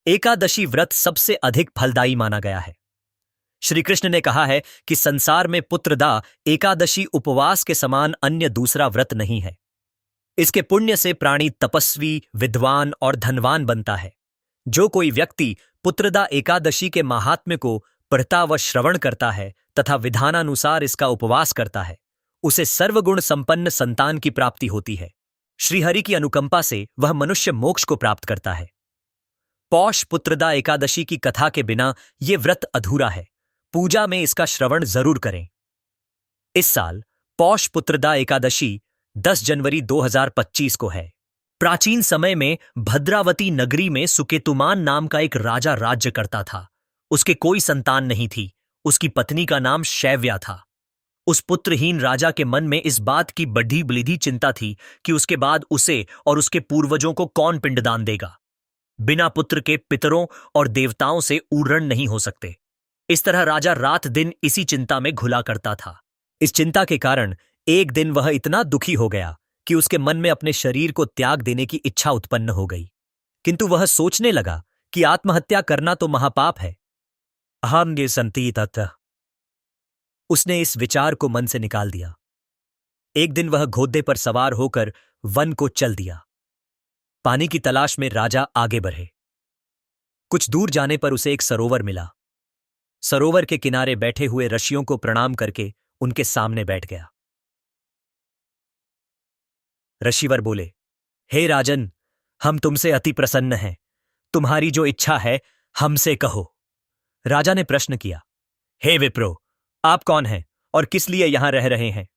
एकादशी व्रत सबसे अधिक फलदायी माना गया है। श्री कृष्ण ने कहा है कि संसार में पुत्रदा एकादशी उपवास के समान अन्य दूसरा व्रत नहीं है। इसके पुण्य से प्राणी तपस्वी, विद्वान और धनवान बनता है। जो कोई व्यक्ति पुत्रदा एकादशी के महात्म्य को पढ़ता व श्रवण करता है तथा विधानानुसार इसका उपवास करता है, उसे सर्वगुण संपन्न संतान की प्राप्ति होती है। श्रीहरि की अनुकंपा से वह मनुष्य मोक्ष को प्राप्त करता है। पौष पुत्रदा एकादशी की कथा के बिना यह व्रत अधूरा है। पूजा में इसका श्रवण जरूर करें। इस साल पौष पुत्रदा एकादशी 10 जनवरी 2025 को है। प्राचीन समय में भद्रावती नगरी में सुकेतुमान नाम का एक राजा राज्य करता था। उसके कोई संतान नहीं थी। उसकी पत्नी का नाम शैव्या था। उस पुत्रहीन राजा के मन में इस बात की बढ़ी बलिधी चिंता थी कि उसके बाद उसे और उसके पूर्वजों को कौन पिंडदान देगा। बिना पुत्र के पितरों और देवताओं से ऊरण नहीं हो सकते। इस तरह राजा रात दिन इसी चिंता में घुला करता था। इस चिंता के कारण एक दिन वह इतना दुखी हो गया कि उसके मन में अपने शरीर को त्याग देने की इच्छा उत्पन्न हो गई। किंतु वह सोचने लगा कि आत्महत्या करना तो महापाप है। अहम ये संति तत्। उसने इस विचार को मन से निकाल दिया। एक दिन वह घोड़े पर सवार होकर वन को चल दिया। पानी की तलाश में राजा आगे बढ़े। कुछ दूर जाने पर उसे एक सरोवर मिला। सरोवर के किनारे बैठे हुए ऋषियों को प्रणाम करके उनके सामने बैठ गया। ऋषिवर बोले, हे राजन, हम तुमसे अति प्रसन्न हैं। तुम्हारी जो इच्छा है हमसे कहो। राजा ने प्रश्न किया, हे विप्रो, आप कौन हैं और किस लिए यहां रह रहे हैं?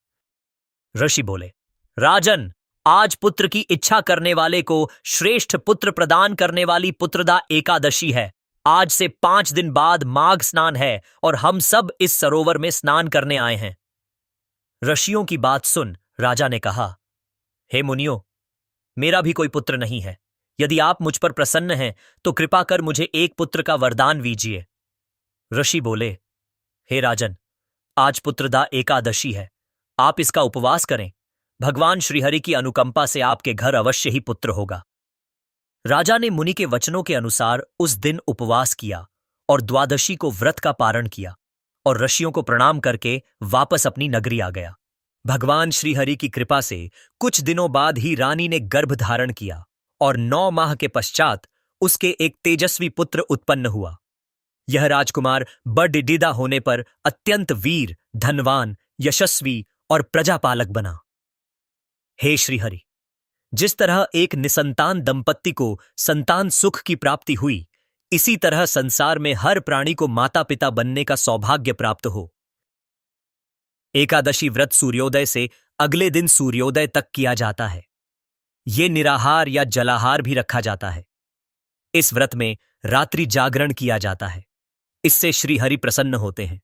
ऋषि बोले, राजन, आज पुत्र की इच्छा करने वाले को श्रेष्ठ पुत्र प्रदान करने वाली पुत्रदा एकादशी है। आज से 5 दिन बाद माघ स्नान है और हम सब इस सरोवर में स्नान करने आए हैं। ऋषियों की बात सुन राजा ने कहा, हे मुनियों, मेरा भी कोई पुत्र नहीं है। यदि आप मुझ पर प्रसन्न हैं तो कृपा कर मुझे एक पुत्र का वरदान दीजिए। ऋषि बोले, हे राजन, आज पुत्रदा एकादशी है। आप इसका उपवास करें। भगवान श्रीहरि की अनुकंपा से आपके घर अवश्य ही पुत्र होगा। राजा ने मुनि के वचनों के अनुसार उस दिन उपवास किया और द्वादशी को व्रत का पारण किया और ऋषियों को प्रणाम करके वापस अपनी नगरी आ गया। भगवान श्रीहरि की कृपा से कुछ दिनों बाद ही रानी ने गर्भ धारण किया और 9 माह के पश्चात उसके एक तेजस्वी पुत्र उत्पन्न हुआ। यह राजकुमार बड़डिडा होने पर अत्यंत वीर, धनवान, यशस्वी और प्रजापालक बना। हे श्रीहरि, जिस तरह एक निसंतान दंपत्ति को संतान सुख की प्राप्ति हुई, इसी तरह संसार में हर प्राणी को माता पिता बनने का सौभाग्य प्राप्त हो। एकादशी व्रत सूर्योदय से अगले दिन सूर्योदय तक किया जाता है। ये निराहार या जलाहार भी रखा जाता है। इस व्रत में रात्रि जागरण किया जाता है। इससे श्रीहरि प्रसन्न होते हैं।